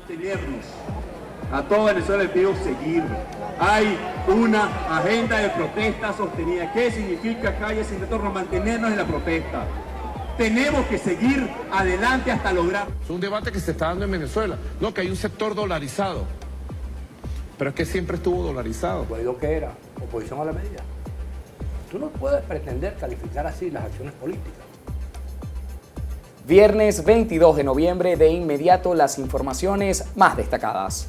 mantenernos. A toda Venezuela les pido seguir. Hay una agenda de protesta sostenida. ¿Qué significa calle sin retorno? Mantenernos en la protesta. Tenemos que seguir adelante hasta lograr. Es un debate que se está dando en Venezuela, ¿no? Que hay un sector dolarizado. Pero es que siempre estuvo dolarizado. ¿Guaidó qué era? Oposición a la medida. Tú no puedes pretender calificar así las acciones políticas. Viernes 22 de noviembre, de inmediato las informaciones más destacadas.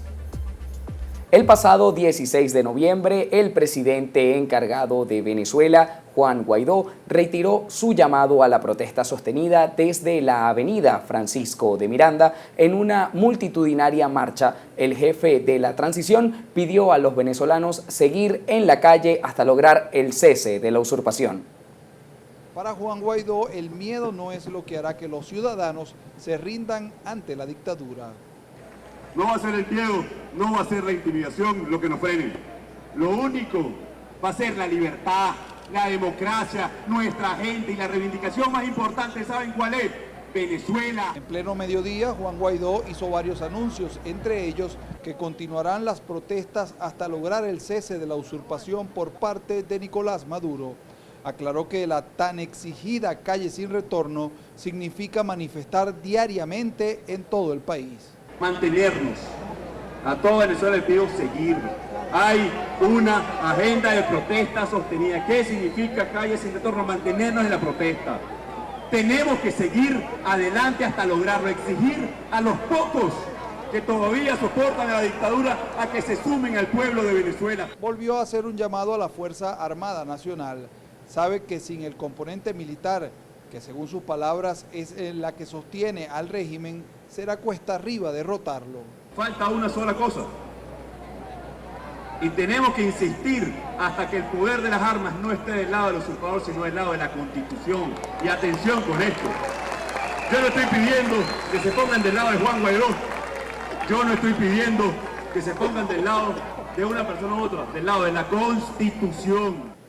El pasado 16 de noviembre, el presidente encargado de Venezuela, Juan Guaidó, reiteró su llamado a la protesta sostenida desde la avenida Francisco de Miranda en una multitudinaria marcha. El jefe de la transición pidió a los venezolanos seguir en la calle hasta lograr el cese de la usurpación. Para Juan Guaidó, el miedo no es lo que hará que los ciudadanos se rindan ante la dictadura. No va a ser el miedo, no va a ser la intimidación lo que nos frene. Lo único va a ser la libertad, la democracia, nuestra gente, y la reivindicación más importante, ¿saben cuál es? Venezuela. En pleno mediodía, Juan Guaidó hizo varios anuncios, entre ellos que continuarán las protestas hasta lograr el cese de la usurpación por parte de Nicolás Maduro. Aclaró que la tan exigida calle sin retorno significa manifestar diariamente en todo el país. Mantenernos. A toda Venezuela les pido seguir. Hay una agenda de protesta sostenida. ¿Qué significa calle sin retorno? Mantenernos en la protesta. Tenemos que seguir adelante hasta lograrlo. Exigir a los pocos que todavía soportan a la dictadura a que se sumen al pueblo de Venezuela. Volvió a hacer un llamado a la Fuerza Armada Nacional. Sabe que sin el componente militar, que según sus palabras es la que sostiene al régimen, será cuesta arriba derrotarlo. Falta una sola cosa. Y tenemos que insistir hasta que el poder de las armas no esté del lado del usurpador, sino del lado de la Constitución. Y atención con esto. Yo no estoy pidiendo que se pongan del lado de Juan Guaidó. Yo no estoy pidiendo que se pongan del lado de una persona u otra, del lado de la Constitución.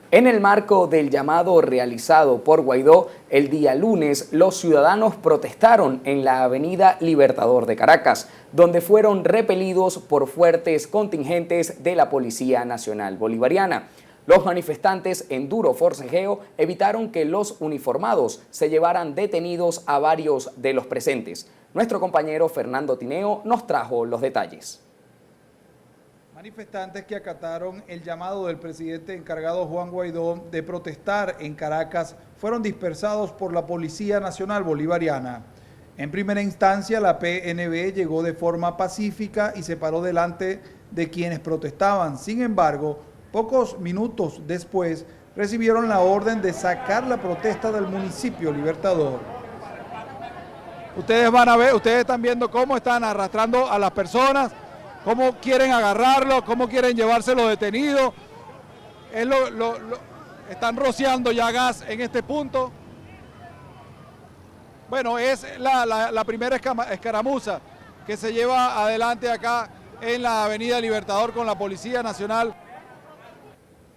En el marco del llamado realizado por Guaidó, el día lunes los ciudadanos protestaron en la avenida Libertador de Caracas, donde fueron repelidos por fuertes contingentes de la Policía Nacional Bolivariana. Los manifestantes, en duro forcejeo, evitaron que los uniformados se llevaran detenidos a varios de los presentes. Nuestro compañero Fernando Tineo nos trajo los detalles. Manifestantes que acataron el llamado del presidente encargado Juan Guaidó de protestar en Caracas fueron dispersados por la Policía Nacional Bolivariana. En primera instancia, la PNB llegó de forma pacífica y se paró delante de quienes protestaban. Sin embargo, pocos minutos después, recibieron la orden de sacar la protesta del municipio Libertador. Ustedes van a ver, ustedes están viendo cómo están arrastrando a las personas, cómo quieren agarrarlo, cómo quieren llevárselo detenido. Están rociando ya gas en este punto. Bueno, es la primera escaramuza que se lleva adelante acá en la Avenida Libertador con la Policía Nacional.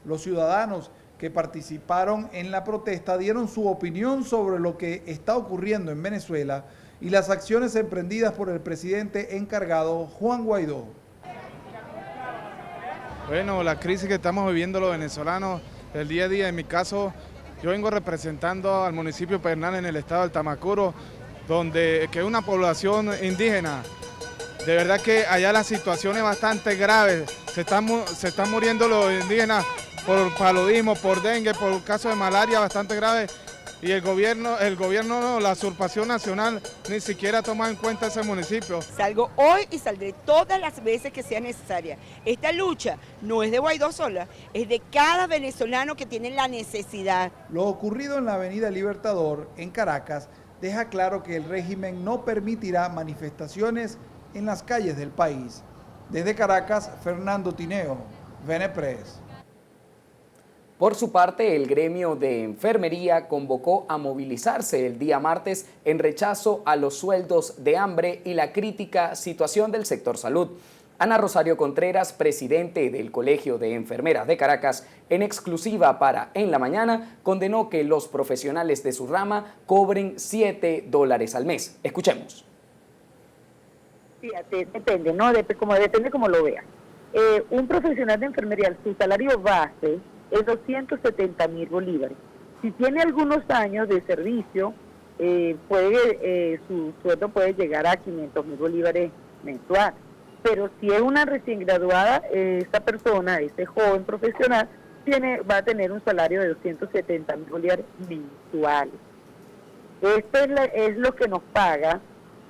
Los ciudadanos que participaron en la protesta dieron su opinión sobre lo que está ocurriendo en Venezuela y las acciones emprendidas por el presidente encargado Juan Guaidó. Bueno, la crisis que estamos viviendo los venezolanos el día a día, en mi caso, yo vengo representando al municipio de Pernal en el estado del Tamacuro, que es una población indígena. De verdad que allá la situación es bastante grave, se están muriendo los indígenas por paludismo, por dengue, por casos de malaria bastante graves. Y el gobierno, la usurpación nacional, ni siquiera toma en cuenta ese municipio. Salgo hoy y saldré todas las veces que sea necesaria. Esta lucha no es de Guaidó sola, es de cada venezolano que tiene la necesidad. Lo ocurrido en la Avenida Libertador, en Caracas, deja claro que el régimen no permitirá manifestaciones en las calles del país. Desde Caracas, Fernando Tineo, Venepress. Por su parte, el gremio de enfermería convocó a movilizarse el día martes en rechazo a los sueldos de hambre y la crítica situación del sector salud. Ana Rosario Contreras, presidente del Colegio de Enfermeras de Caracas, en exclusiva para En la Mañana, condenó que los profesionales de su rama cobren $7 al mes. Escuchemos. Fíjate, depende, ¿no? Depende como lo veas. Un profesional de enfermería, su salario base es 270.000 bolívares. Si tiene algunos años de servicio, su sueldo puede llegar a 500.000 bolívares mensual. Pero si es una recién graduada, esta persona, ese joven profesional, va a tener un salario de 270.000 bolívares mensuales. Esto es lo que nos paga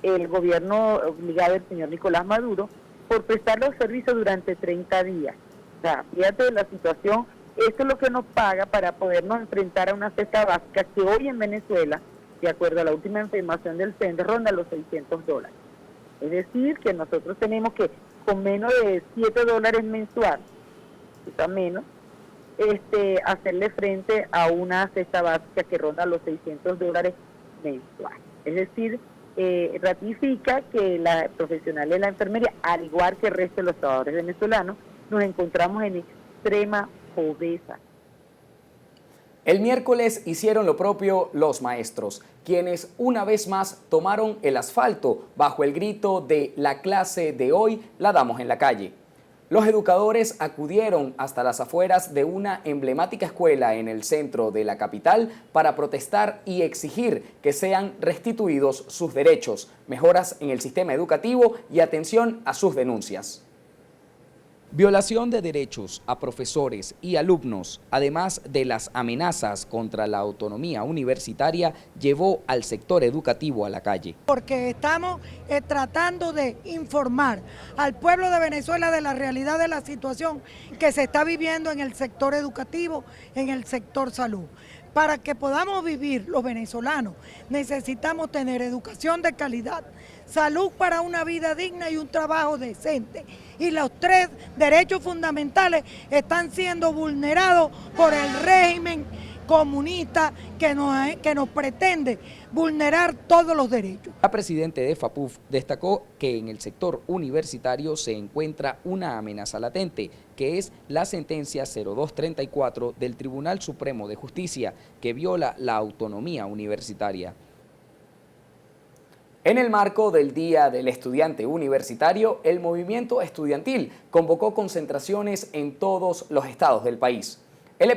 el gobierno obligado del señor Nicolás Maduro por prestar los servicios durante 30 días. O sea, fíjate la situación, esto es lo que nos paga para podernos enfrentar a una cesta básica que hoy en Venezuela, de acuerdo a la última información del CENDE, ronda los $600. Es decir, que nosotros tenemos que, con menos de $7 mensual, quizá menos, hacerle frente a una cesta básica que ronda los $600 mensual. Es decir, ratifica que la profesional de la enfermería, al igual que el resto de los trabajadores venezolanos, nos encontramos en extrema pobreza. El miércoles hicieron lo propio los maestros, quienes una vez más tomaron el asfalto bajo el grito de "la clase de hoy la damos en la calle". Los educadores acudieron hasta las afueras de una emblemática escuela en el centro de la capital para protestar y exigir que sean restituidos sus derechos, mejoras en el sistema educativo y atención a sus denuncias. Violación de derechos a profesores y alumnos, además de las amenazas contra la autonomía universitaria, llevó al sector educativo a la calle. Porque estamos tratando de informar al pueblo de Venezuela de la realidad de la situación que se está viviendo en el sector educativo, en el sector salud. Para que podamos vivir los venezolanos necesitamos tener educación de calidad, salud para una vida digna y un trabajo decente. Y los 3 derechos fundamentales están siendo vulnerados por el régimen comunista que nos pretende vulnerar todos los derechos. La presidenta de FAPUF destacó que en el sector universitario se encuentra una amenaza latente, que es la sentencia 0234 del Tribunal Supremo de Justicia, que viola la autonomía universitaria. En el marco del Día del Estudiante Universitario, el movimiento estudiantil convocó concentraciones en todos los estados del país. El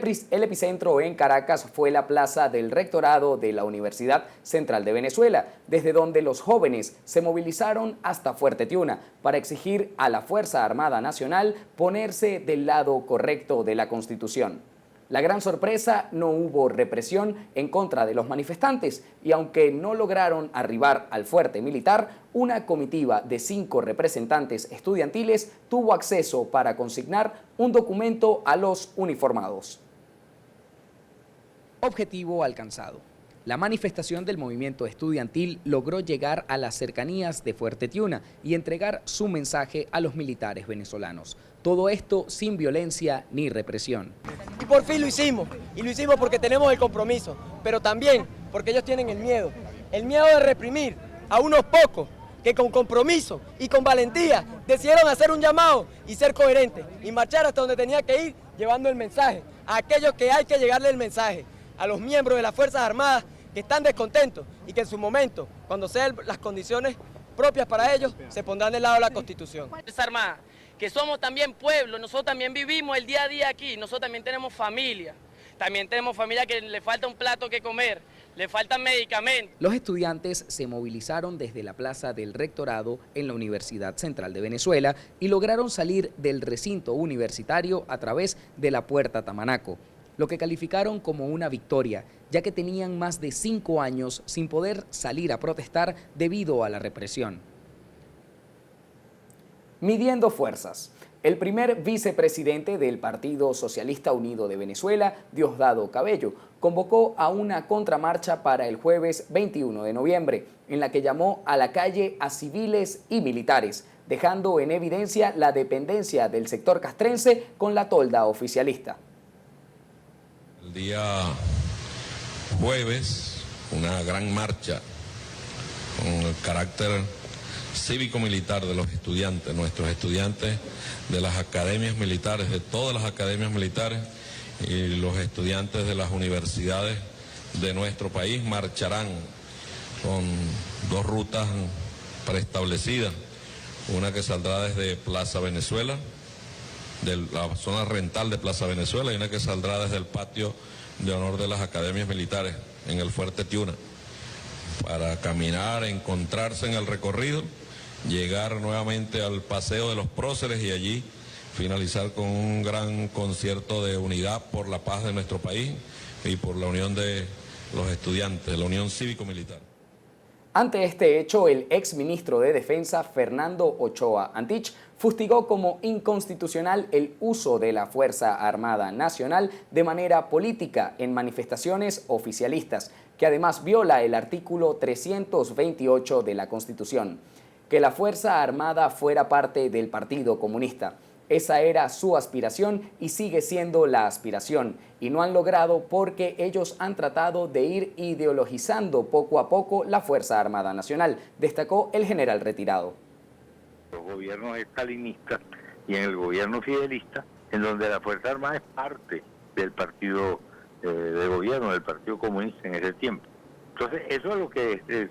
epicentro en Caracas fue la plaza del rectorado de la Universidad Central de Venezuela, desde donde los jóvenes se movilizaron hasta Fuerte Tiuna para exigir a la Fuerza Armada Nacional ponerse del lado correcto de la Constitución. La gran sorpresa: no hubo represión en contra de los manifestantes y aunque no lograron arribar al fuerte militar, una comitiva de 5 representantes estudiantiles tuvo acceso para consignar un documento a los uniformados. Objetivo alcanzado. La manifestación del movimiento estudiantil logró llegar a las cercanías de Fuerte Tiuna y entregar su mensaje a los militares venezolanos. Todo esto sin violencia ni represión. Y por fin lo hicimos, y lo hicimos porque tenemos el compromiso, pero también porque ellos tienen el miedo de reprimir a unos pocos que con compromiso y con valentía decidieron hacer un llamado y ser coherentes y marchar hasta donde tenía que ir llevando el mensaje a aquellos que hay que llegarle el mensaje, a los miembros de las Fuerzas Armadas que están descontentos y que en su momento, cuando sean las condiciones propias para ellos, se pondrán del lado de la Constitución. Fuerzas Armadas, que somos también pueblo, nosotros también vivimos el día a día aquí, nosotros también tenemos familia que le falta un plato que comer, le faltan medicamentos. Los estudiantes se movilizaron desde la plaza del rectorado en la Universidad Central de Venezuela y lograron salir del recinto universitario a través de la Puerta Tamanaco, lo que calificaron como una victoria, ya que tenían más de 5 años sin poder salir a protestar debido a la represión. Midiendo fuerzas. El primer vicepresidente del Partido Socialista Unido de Venezuela, Diosdado Cabello, convocó a una contramarcha para el jueves 21 de noviembre, en la que llamó a la calle a civiles y militares, dejando en evidencia la dependencia del sector castrense con la tolda oficialista. El día jueves, una gran marcha con el carácter cívico-militar de los estudiantes, nuestros estudiantes de las academias militares, de todas las academias militares, y los estudiantes de las universidades de nuestro país marcharán con 2 rutas preestablecidas. una que saldrá desde Plaza Venezuela, de la zona rental de Plaza Venezuela, y una que saldrá desde el patio de honor de las academias militares en el Fuerte Tiuna, para caminar, encontrarse en el recorrido, llegar nuevamente al Paseo de los Próceres y allí finalizar con un gran concierto de unidad por la paz de nuestro país y por la unión de los estudiantes, la unión cívico-militar. Ante este hecho, el exministro de Defensa, Fernando Ochoa Antich, fustigó como inconstitucional el uso de la Fuerza Armada Nacional de manera política en manifestaciones oficialistas, que además viola el artículo 328 de la Constitución. Que la Fuerza Armada fuera parte del Partido Comunista. Esa era su aspiración y sigue siendo la aspiración, y no han logrado porque ellos han tratado de ir ideologizando poco a poco la Fuerza Armada Nacional, destacó el general retirado. Los gobiernos estalinistas y en el gobierno fidelista, en donde la Fuerza Armada es parte del partido de gobierno, del Partido Comunista en ese tiempo. Entonces, eso es lo que es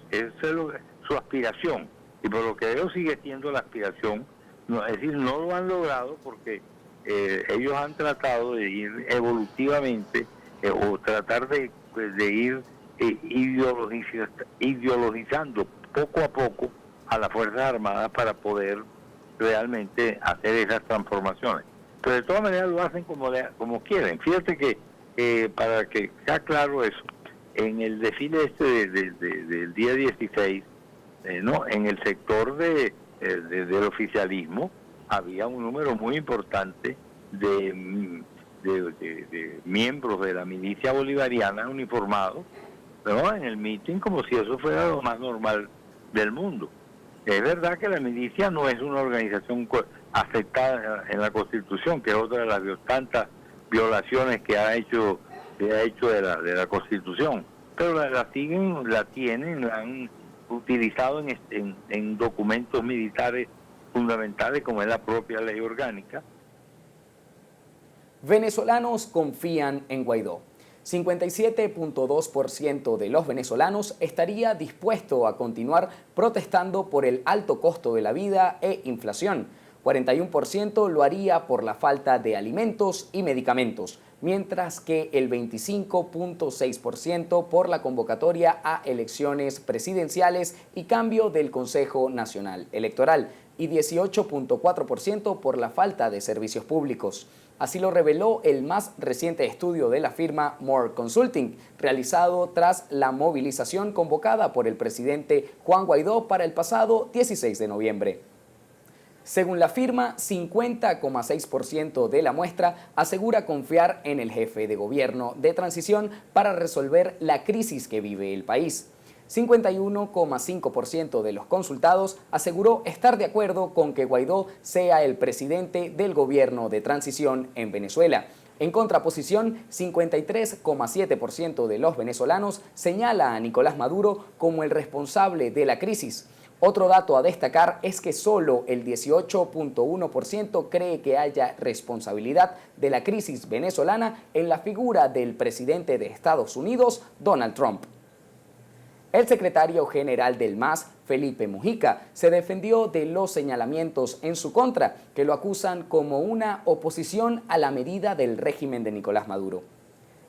su aspiración, y por lo que veo sigue siendo la aspiración. No, es decir, no lo han logrado porque ellos han tratado de ir evolutivamente o tratar de ir ideologizando poco a poco a las Fuerzas Armadas para poder realmente hacer esas transformaciones. Pero de todas maneras lo hacen como quieren. Fíjate que para que sea claro eso, en el desfile del día 16, ¿no? En el sector del oficialismo había un número muy importante de miembros de la milicia bolivariana uniformados, ¿no? En el mitin, como si eso fuera lo más normal del mundo. Es verdad que la milicia no es una organización aceptada en la Constitución, que es otra de las tantas violaciones que ha hecho de la Constitución, pero la tienen, la han utilizado en documentos militares fundamentales como es la propia ley orgánica. Venezolanos confían en Guaidó. 57.2% de los venezolanos estaría dispuesto a continuar protestando por el alto costo de la vida e inflación. 41% lo haría por la falta de alimentos y medicamentos, mientras que el 25.6% por la convocatoria a elecciones presidenciales y cambio del Consejo Nacional Electoral y 18.4% por la falta de servicios públicos. Así lo reveló el más reciente estudio de la firma More Consulting, realizado tras la movilización convocada por el presidente Juan Guaidó para el pasado 16 de noviembre. Según la firma, 50,6% de la muestra asegura confiar en el jefe de gobierno de transición para resolver la crisis que vive el país. 51,5% de los consultados aseguró estar de acuerdo con que Guaidó sea el presidente del gobierno de transición en Venezuela. En contraposición, 53,7% de los venezolanos señala a Nicolás Maduro como el responsable de la crisis. Otro dato a destacar es que solo el 18.1% cree que haya responsabilidad de la crisis venezolana en la figura del presidente de Estados Unidos, Donald Trump. El secretario general del MAS, Felipe Mujica, se defendió de los señalamientos en su contra, que lo acusan como una oposición a la medida del régimen de Nicolás Maduro.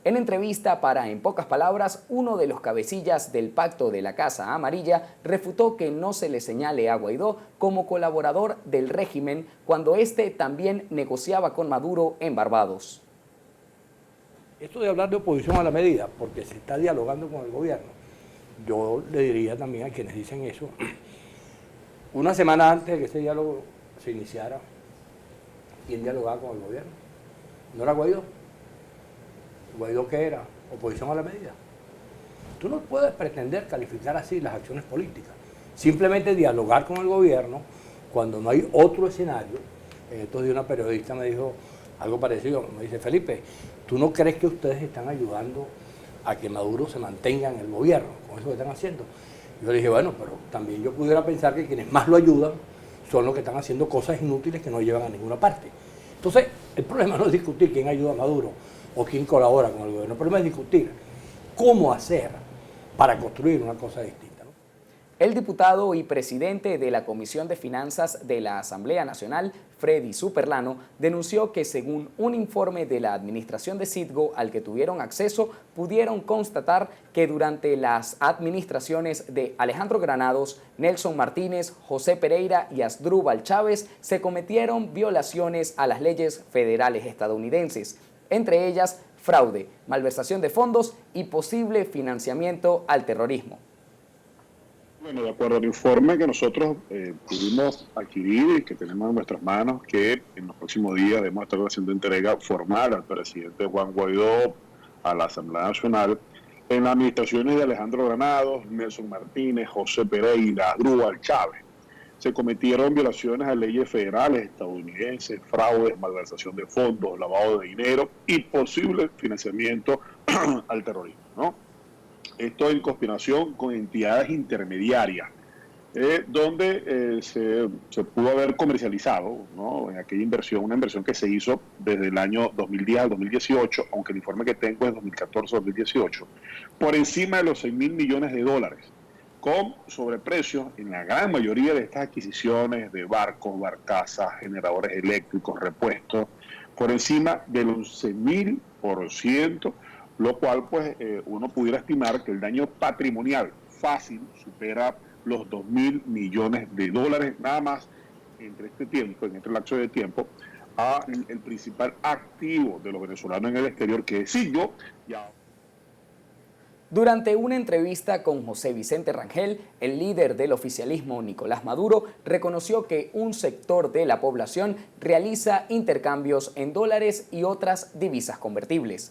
En entrevista para En Pocas Palabras, uno de los cabecillas del Pacto de la Casa Amarilla refutó que no se le señale a Guaidó como colaborador del régimen cuando éste también negociaba con Maduro en Barbados. Esto de hablar de oposición a la medida, porque se está dialogando con el gobierno, yo le diría también a quienes dicen eso, una semana antes de que ese diálogo se iniciara, ¿quién dialogaba con el gobierno? ¿No era Guaidó? ¿Guaidó qué era? Oposición a la medida. Tú no puedes pretender calificar así las acciones políticas. Simplemente dialogar con el gobierno cuando no hay otro escenario. En estos días una periodista me dijo algo parecido. Me dice, Felipe, ¿tú no crees que ustedes están ayudando a que Maduro se mantenga en el gobierno con eso que están haciendo? Yo le dije, bueno, pero también yo pudiera pensar que quienes más lo ayudan son los que están haciendo cosas inútiles que no llevan a ninguna parte. Entonces, el problema no es discutir quién ayuda a Maduro o quién colabora con el gobierno. El problema es discutir cómo hacer para construir una cosa distinta, ¿no? El diputado y presidente de la Comisión de Finanzas de la Asamblea Nacional, Freddy Superlano, denunció que según un informe de la administración de Citgo al que tuvieron acceso, pudieron constatar que durante las administraciones de Alejandro Granados, Nelson Martínez, José Pereira y Asdrúbal Chávez se cometieron violaciones a las leyes federales estadounidenses, entre ellas fraude, malversación de fondos y posible financiamiento al terrorismo. Bueno, de acuerdo al informe que nosotros pudimos adquirir y que tenemos en nuestras manos, que en los próximos días debemos estar haciendo entrega formal al presidente Juan Guaidó, a la Asamblea Nacional, en las administraciones de Alejandro Granados, Nelson Martínez, José Pereira, Asdrúbal Chávez. Se cometieron violaciones a leyes federales estadounidenses, fraudes, malversación de fondos, lavado de dinero y posible financiamiento al terrorismo, ¿no? Esto en conspiración con entidades intermediarias, donde se pudo haber comercializado, ¿no?, en aquella inversión, una inversión que se hizo desde el año 2010 al 2018, aunque el informe que tengo es 2014-2018, por encima de los $6.000 millones, con sobreprecios en la gran mayoría de estas adquisiciones de barcos, barcazas, generadores eléctricos, repuestos, por encima del 11.000%, lo cual pues uno pudiera estimar que el daño patrimonial fácil supera los $2.000 millones, nada más entre este tiempo, en este lapso de tiempo, a el principal activo de los venezolanos en el exterior, que es Citgo. Durante una entrevista con José Vicente Rangel, el líder del oficialismo Nicolás Maduro reconoció que un sector de la población realiza intercambios en dólares y otras divisas convertibles.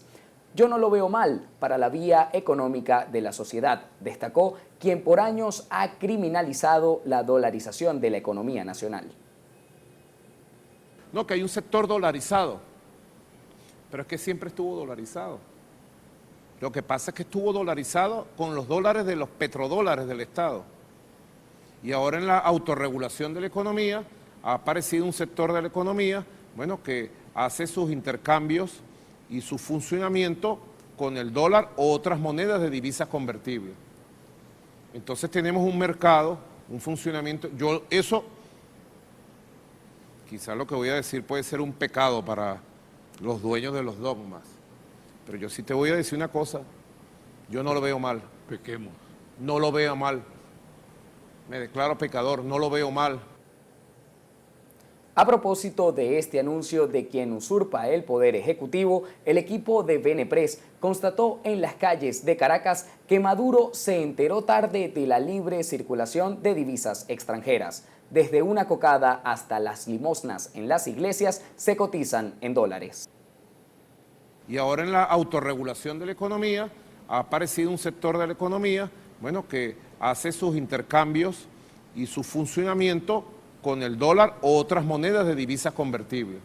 Yo no lo veo mal para la vía económica de la sociedad, destacó quien por años ha criminalizado la dolarización de la economía nacional. No, que hay un sector dolarizado, pero es que siempre estuvo dolarizado. Lo que pasa es que estuvo dolarizado con los dólares de los petrodólares del Estado. Y ahora en la autorregulación de la economía ha aparecido un sector de la economía, bueno, que hace sus intercambios y su funcionamiento con el dólar o otras monedas de divisas convertibles. Entonces tenemos un mercado, un funcionamiento. Eso, quizás lo que voy a decir puede ser un pecado para los dueños de los dogmas, pero yo sí te voy a decir una cosa, yo no lo veo mal. Pequemos. No lo veo mal. Me declaro pecador, no lo veo mal. A propósito de este anuncio de quien usurpa el poder ejecutivo, el equipo de Venepress constató en las calles de Caracas que Maduro se enteró tarde de la libre circulación de divisas extranjeras. Desde una cocada hasta las limosnas en las iglesias se cotizan en dólares. Y ahora en la autorregulación de la economía ha aparecido un sector de la economía, bueno, que hace sus intercambios y su funcionamiento con el dólar o otras monedas de divisas convertibles.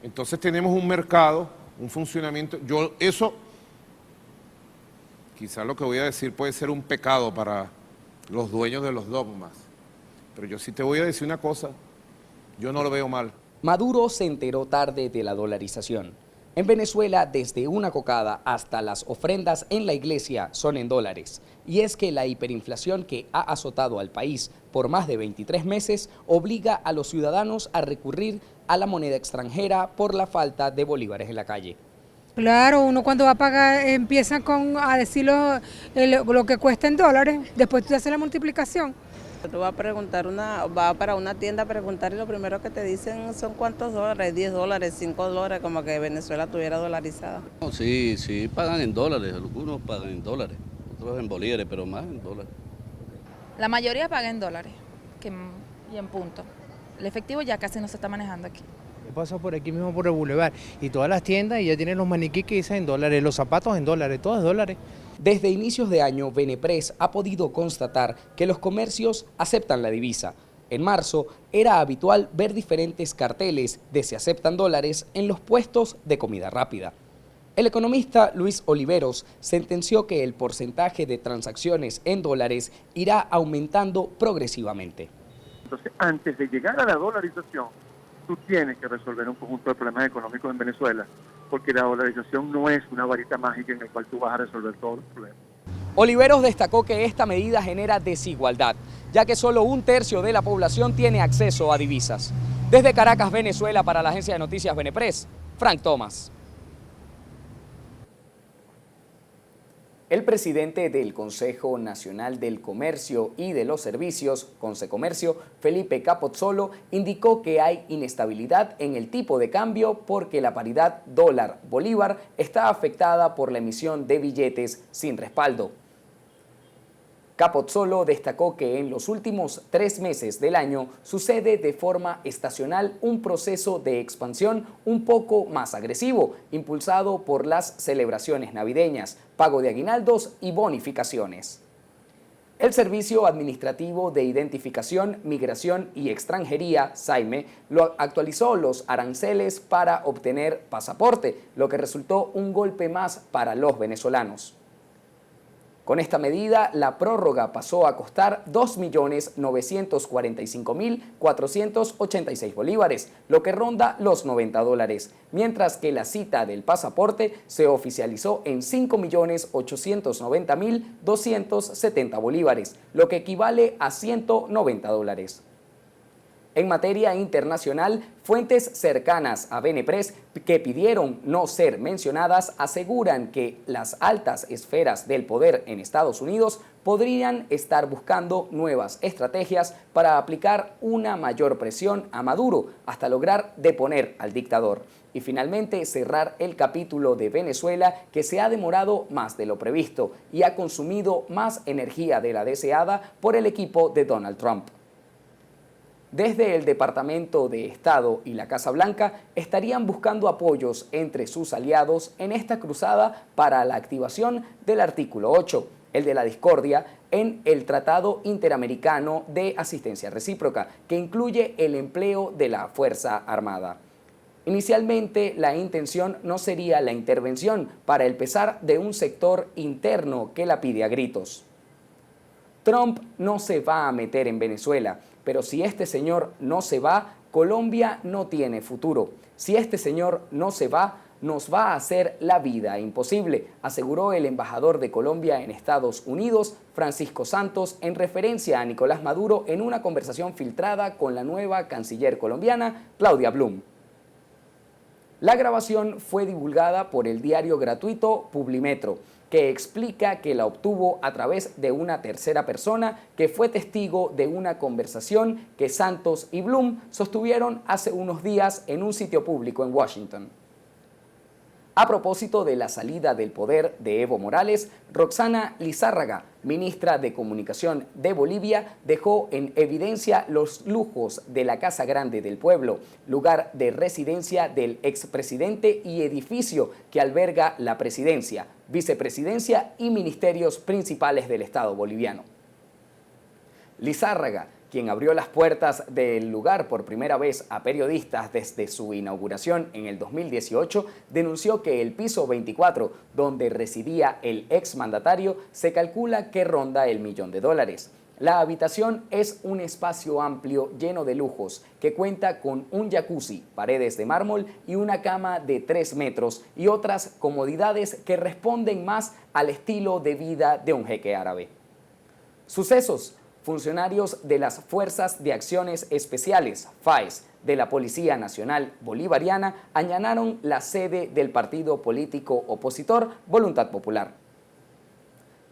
Entonces tenemos un mercado, un funcionamiento. Eso, quizás lo que voy a decir puede ser un pecado para los dueños de los dogmas, pero yo sí te voy a decir una cosa, yo no lo veo mal. Maduro se enteró tarde de la dolarización. En Venezuela, desde una cocada hasta las ofrendas en la iglesia son en dólares. Y es que la hiperinflación que ha azotado al país por más de 23 meses obliga a los ciudadanos a recurrir a la moneda extranjera por la falta de bolívares en la calle. Claro, uno cuando va a pagar empieza a decir lo que cuesta en dólares, después tú haces la multiplicación. Tú vas a preguntar, vas para una tienda a preguntar y lo primero que te dicen son cuántos dólares, $10, $5, como que Venezuela tuviera dolarizada. No, sí, pagan en dólares, algunos pagan en dólares, otros en bolívares, pero más en dólares. La mayoría paga en dólares y en punto. El efectivo ya casi no se está manejando aquí. Yo paso por aquí mismo por el Boulevard y todas las tiendas y ya tienen los maniquíes que dicen en dólares, los zapatos en dólares, todos dólares. Desde inicios de año, Venepress ha podido constatar que los comercios aceptan la divisa. En marzo, era habitual ver diferentes carteles de se aceptan dólares en los puestos de comida rápida. El economista Luis Oliveros sentenció que el porcentaje de transacciones en dólares irá aumentando progresivamente. Entonces, antes de llegar a la dolarización, tú tienes que resolver un conjunto de problemas económicos en Venezuela, porque la dolarización no es una varita mágica en la cual tú vas a resolver todos los problemas. Oliveros destacó que esta medida genera desigualdad, ya que solo 1/3 de la población tiene acceso a divisas. Desde Caracas, Venezuela, para la agencia de noticias Venepress, Frank Thomas. El presidente del Consejo Nacional del Comercio y de los Servicios, Consecomercio, Felipe Capozzolo, indicó que hay inestabilidad en el tipo de cambio porque la paridad dólar-bolívar está afectada por la emisión de billetes sin respaldo. Capozzolo destacó que en los últimos 3 meses del año sucede de forma estacional un proceso de expansión un poco más agresivo, impulsado por las celebraciones navideñas, pago de aguinaldos y bonificaciones. El Servicio Administrativo de Identificación, Migración y Extranjería, SAIME, actualizó los aranceles para obtener pasaporte, lo que resultó un golpe más para los venezolanos. Con esta medida, la prórroga pasó a costar 2.945.486 bolívares, lo que ronda los $90, mientras que la cita del pasaporte se oficializó en 5.890.270 bolívares, lo que equivale a $190. En materia internacional, fuentes cercanas a Venepress que pidieron no ser mencionadas aseguran que las altas esferas del poder en Estados Unidos podrían estar buscando nuevas estrategias para aplicar una mayor presión a Maduro hasta lograr deponer al dictador y finalmente cerrar el capítulo de Venezuela, que se ha demorado más de lo previsto y ha consumido más energía de la deseada por el equipo de Donald Trump. Desde el Departamento de Estado y la Casa Blanca estarían buscando apoyos entre sus aliados en esta cruzada para la activación del artículo 8, el de la discordia, en el Tratado Interamericano de Asistencia Recíproca, que incluye el empleo de la Fuerza Armada. Inicialmente, la intención no sería la intervención para el pesar de un sector interno que la pide a gritos. Trump no se va a meter en Venezuela, pero si este señor no se va, Colombia no tiene futuro. Si este señor no se va, nos va a hacer la vida imposible, aseguró el embajador de Colombia en Estados Unidos, Francisco Santos, en referencia a Nicolás Maduro en una conversación filtrada con la nueva canciller colombiana, Claudia Blum. La grabación fue divulgada por el diario gratuito Publimetro, que explica que la obtuvo a través de una tercera persona que fue testigo de una conversación que Santos y Blum sostuvieron hace unos días en un sitio público en Washington. A propósito de la salida del poder de Evo Morales, Roxana Lizárraga, ministra de Comunicación de Bolivia, dejó en evidencia los lujos de la Casa Grande del Pueblo, lugar de residencia del expresidente y edificio que alberga la presidencia, vicepresidencia y ministerios principales del Estado boliviano. Lizárraga, quien abrió las puertas del lugar por primera vez a periodistas desde su inauguración en el 2018, denunció que el piso 24, donde residía el exmandatario, se calcula que ronda el $1.000.000. La habitación es un espacio amplio lleno de lujos que cuenta con un jacuzzi, paredes de mármol y una cama de 3 metros y otras comodidades que responden más al estilo de vida de un jeque árabe. Sucesos. Funcionarios de las Fuerzas de Acciones Especiales, FAES, de la Policía Nacional Bolivariana allanaron la sede del partido político opositor Voluntad Popular.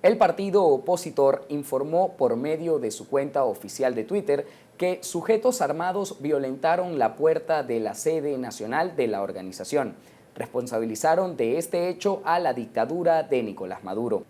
El partido opositor informó por medio de su cuenta oficial de Twitter que sujetos armados violentaron la puerta de la sede nacional de la organización. Responsabilizaron de este hecho a la dictadura de Nicolás Maduro.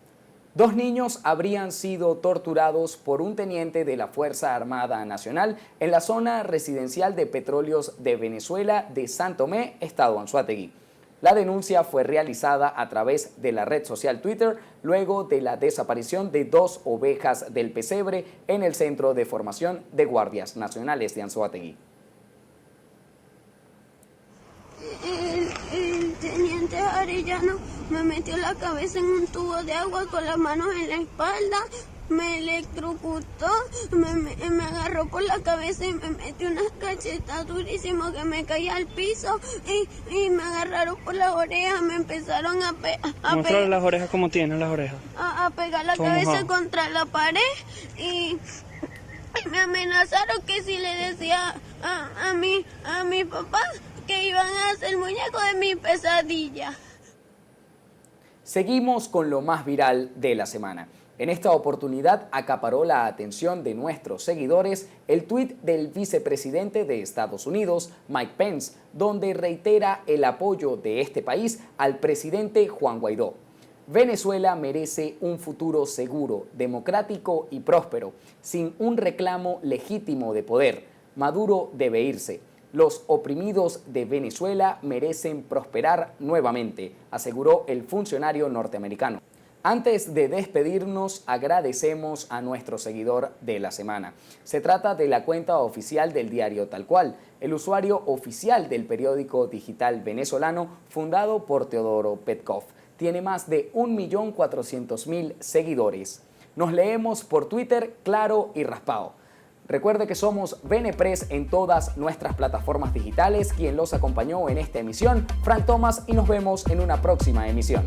2 niños habrían sido torturados por un teniente de la Fuerza Armada Nacional en la zona residencial de petróleos de Venezuela de San Tomé, Estado Anzoátegui. La denuncia fue realizada a través de la red social Twitter luego de la desaparición de 2 ovejas del pesebre en el Centro de Formación de Guardias Nacionales de Anzoátegui. El teniente Arellano me metió la cabeza en un tubo de agua con las manos en la espalda me electrocutó, me agarró por la cabeza y me metió unas cachetadas durísimas que me caí al piso y me agarraron por las orejas, me empezaron a pegar. Las orejas, ¿cómo tienen las orejas? A pegar la cabeza contra la pared y me amenazaron que si le decía a mi papá que iban a hacer muñeco de mi pesadilla. Seguimos con lo más viral de la semana. En esta oportunidad acaparó la atención de nuestros seguidores el tuit del vicepresidente de Estados Unidos, Mike Pence, donde reitera el apoyo de este país al presidente Juan Guaidó. Venezuela merece un futuro seguro, democrático y próspero, sin un reclamo legítimo de poder. Maduro debe irse. Los oprimidos de Venezuela merecen prosperar nuevamente, aseguró el funcionario norteamericano. Antes de despedirnos, agradecemos a nuestro seguidor de la semana. Se trata de la cuenta oficial del diario Tal Cual, el usuario oficial del periódico digital venezolano fundado por Teodoro Petkov. Tiene más de 1.400.000 seguidores. Nos leemos por Twitter, claro y raspado. Recuerde que somos Venepress en todas nuestras plataformas digitales. Quien los acompañó en esta emisión, Frank Thomas, y nos vemos en una próxima emisión.